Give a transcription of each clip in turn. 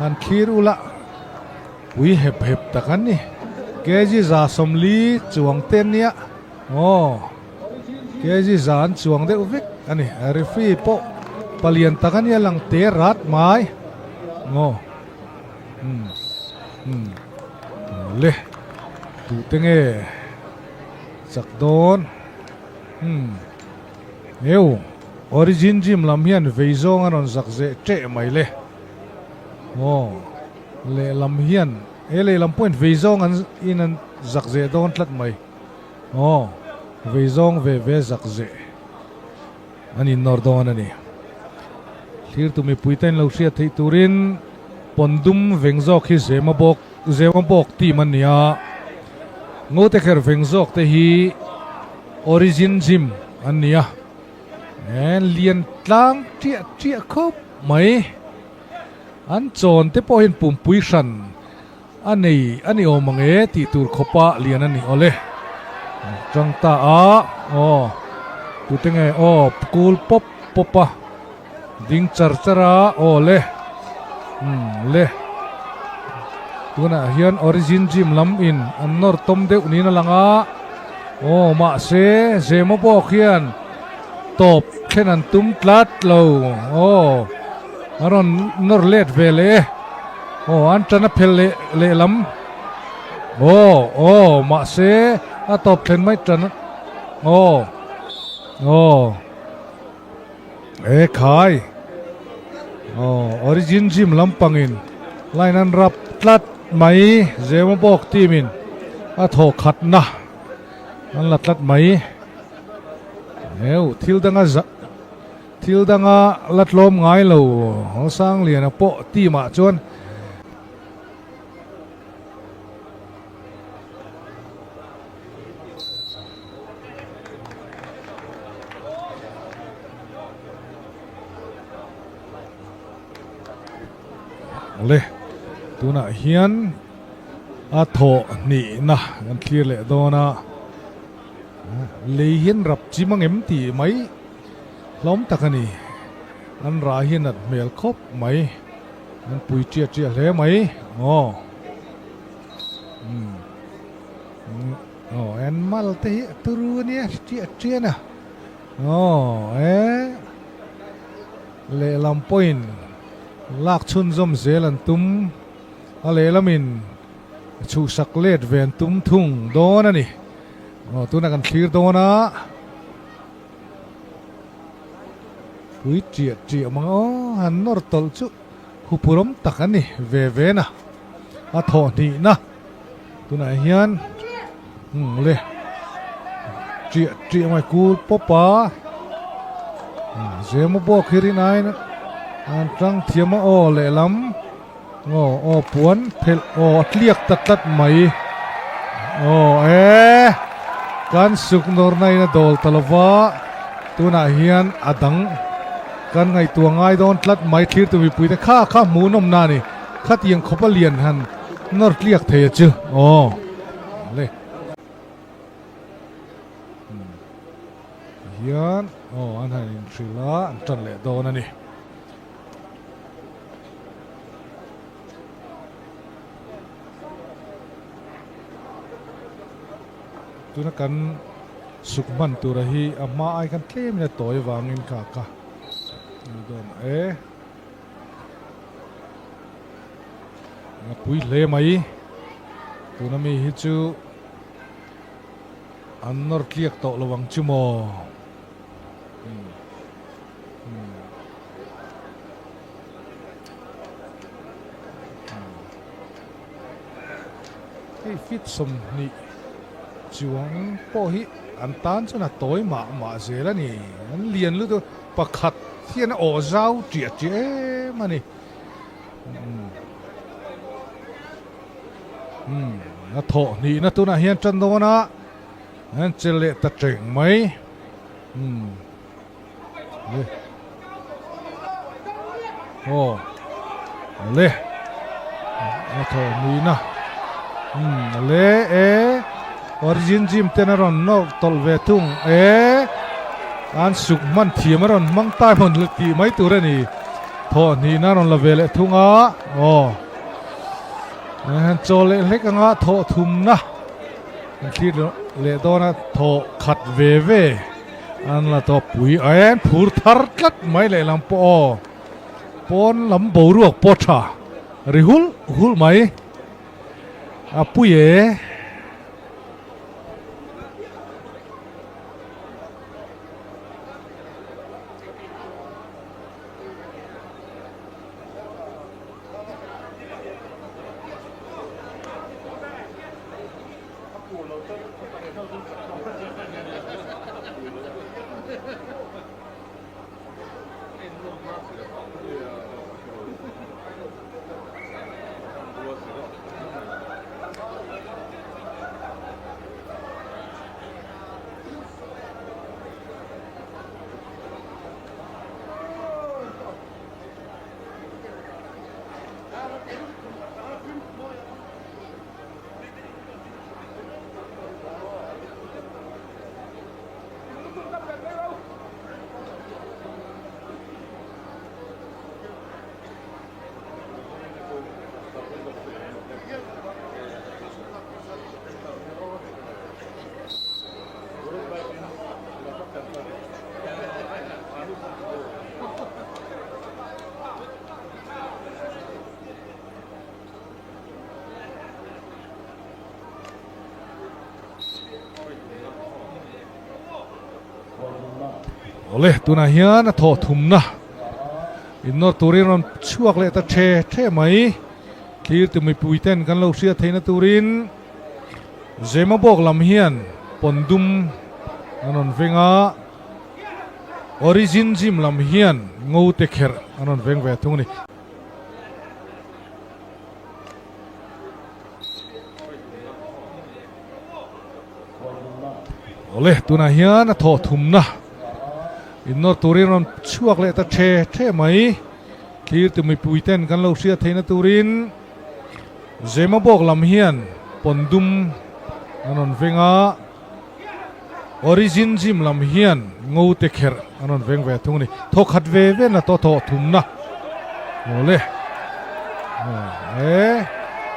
อันคีรุละวิเห็บตะกันนี่เกจิจาสมลีจวงเต้นเนี่ยโอ้เกจิจานจวงเดอุวิกอันนี้ริฟีโปปเลียนตะกันเนี่ยหลังเตะรัดไม้โง่เลยตูเตงเอสักโดนเอวออริจินจิมลำเฮียนเวย์ซงอันนั้นสักเจเจ๊ไม่เลยโอ้เล่ลำเฮียนเล่ลำพูนเวย์ซงอันอินันสักเจโดนทัดไม่โอ้เวย์ซงเวสักเจอันนี้นอร์ดอนอันนี้ทีร์ตุมีปุยเต้นเราเชียที่ตูรินปนดุมเวงซอกที่เซมาบอกที่มันเนี่ยงูเตะเคอร์เวงซอกที่ฮีออริจินจิมอันนี้เลียนตั้งเจียครบไหมอันโจนเตปอเห็นปุ่มปุยชันอันนี้โอมังที่ตูร์ขปะเลียนอันนี้โอเล่จังตาโอ้ตูเตงโอ้กูลป๊อปะดิ้งจาระโอ้เล่เล่ตัวน่ะเฮียนออริจินจิมลำอินอันนอร์ตอมเดอุนี่นั่นลังโอ้มาเซมาบอกเฮียนตบแค่นั้นตุ้มตลัดเราโอ้อันนั้นนอร์เลดเวเล่โอ้อันจันเพลเล่ลำโอ้มาเซอะตบแค่ไม่จันโอ้ขายออริจินจิมลำปังอินไลนั้นรับตัดไหมเจมาบอกทีมินอะโถขัดนะนั่นละตัดไหมทิลดังลัดลมง่ายเราเขาสร้างเรียนโปะตีมาจวนเลยตัวน่ะเฮียนอาโถนี่นะกันเคลียร์เลยโดนะเลยเฮียนรับจิมังเอ็มตีไหมล้อมตะกันนี่อันราเฮียนนัดเมลคบไหมอันปุยเจียเลยไหมแอนมาลเตะตัวรู้เนี่ยเจียนะเลยลำปอยน์ลากชุนจมเซลันตุ้มอะไรละมินชูสักเล็ดเวนตุ้มทุ่งโดนนี่ตัวนักกันคลีร์โดนะคุยเจียมังฮันนอร์ตลจุหุบรมตักันนี่เวนะอะทอนี่นะตัวนักเฮียนเลยเจียไม่กูป๊อปะเซมาบอกคิรินายนะอันจังเทียมโอเล่ลำปวนเพลเลียกตัดไหมการสุกนอร์ในนะโดลตลวะตัวน่ะเฮียนอดังกันไงตัวง่ายโดนตัดไหมทีตัวมีปุ๋ยแต่ข้าหมูนมนานี่ข้าเตียงขบเลียนหันนอร์เลียกเทียจืเลยเฮียนอันนั้นสิละจันเล่โดนนี่ตัวนักกันสุกมันตัวระหีอามาไอกันเคลมเนี่ยต่อยวางเงินขากะโดนปุยเล่ไหมตัวนั้นมีฮิจูอันนอร์เลียกต่อระวังจุโมฟิตสมนี่จวงพอฮิอันตันจนตัวมาเสียแล้วนี่อันเลียนหรือตัวประคัดเทียนโอเจ้าเจี๋มานี่โถนี่นะตัวน่ะเฮียนจันโดนะอันเจเลตเจ๋งไหมเลยโถนี่นะเลยออริจินจิมเตนรอนนอกตลเวทุงอันสุกมันเทียมรอนมังใต้มันตีไม่ตัวนี่ ท thọ ni na ron la ve le thunga o han chole lek anga thọ thum na khi le do na thọ khat ve ve an la to pui en phur thar tlat mai le lam po pon lam bo ruak po tha ri hul mai a pui e ole tuna hian tho thum na innor turin ron chuak le ta the mai thir tu mi puiten kan lo sia theina turin zema bok lam hian pondum anon venga origin jim lam hian ngo te kher anon veng ve thungni ole tuna hian tho thum na innor turin ron chuak le ta the mai thir tu mi puiten kan lo sia theina turin zema bok lam hian pondum anon venga origin jim lam hian ngo te kher anon veng ve thungni tho khat ve ve na to tho thum na ole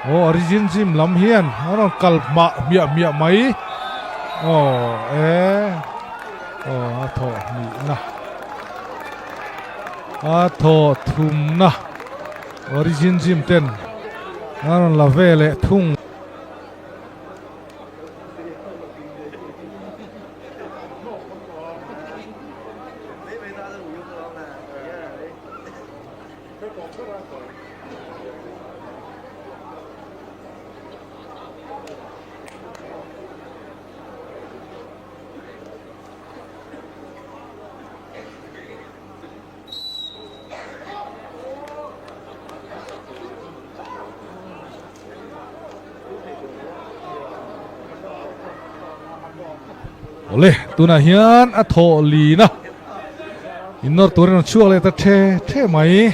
origin jim lam hian anon kal ma mia mai a tho ni na a tho thum na origin jim ten aron la vele thung ole tuna hian a tho li na innor turin chuak le ta the mai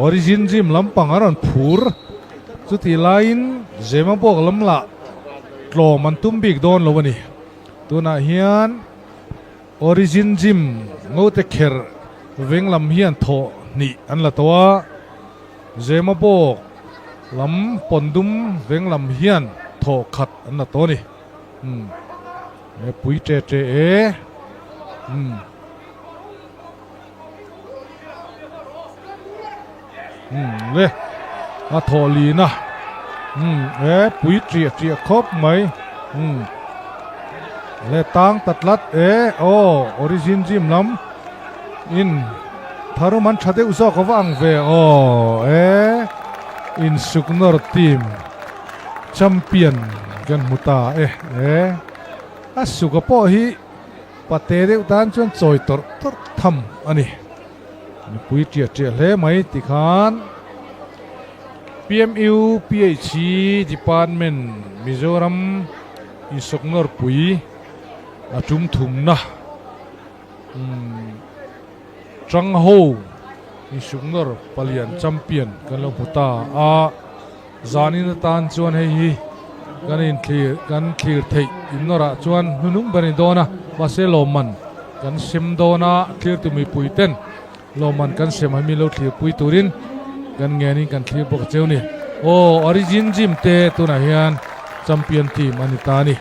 origin jim lampang aron phur chuti line zema bok lamla tlo man tumbik don lowani tuna hian origin jim ngote kher venglam hian tho ni an la towa zema bok lam pondum venglam hian tho khat an la to ni pui tre le a tho li na pui tre khop mai le tang tatlat origin jim lam in tharuman thade usa ko wang ve in suknor team champion kan muta asuka po hi pate de utan chuan choi tor tham ani pui tre hle mai ti khan PMU PHC department Mizoram isoknor pui atum thum na chang ho isoknor palian champion kan lo puta a zanin tan chuan hi ganin clear thei innora chuan hunum bani dona baselo man kan sim dona clear tu mi puiten โลมันกันเสียมันมีโลที่ปุยตูรินกันเงี้ยนี่กันที่ปกเจ้านี่โอ้ออริจินจิมเตตัวไหนฮันแชมเปี้ยนทีมอันนี้ตานี่